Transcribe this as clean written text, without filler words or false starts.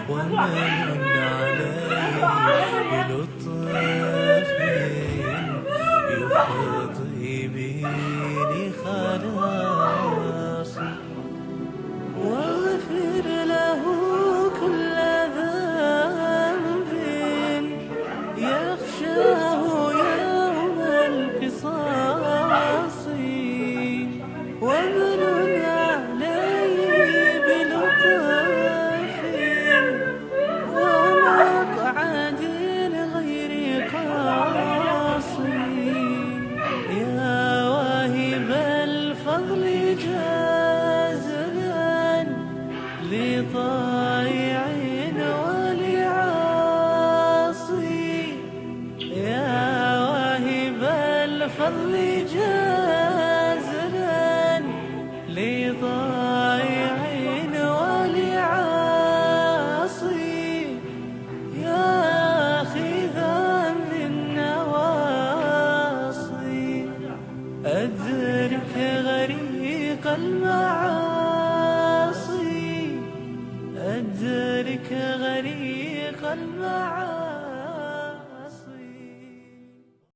ومن عليه بلطف يفضي بني خلاصي، واغفر له كل ذنب يخشاه يوم القصاص، ومن عليه بلطف ومقعد غير قاصي، يا واهب الفضل جازلا لطائع ولعاصي، يا واهب الفضل جازلا لطائع ولعاصي، يا آخذا بالنواصي أدرك غريق المعاصي، أدرك غريق المعاصي.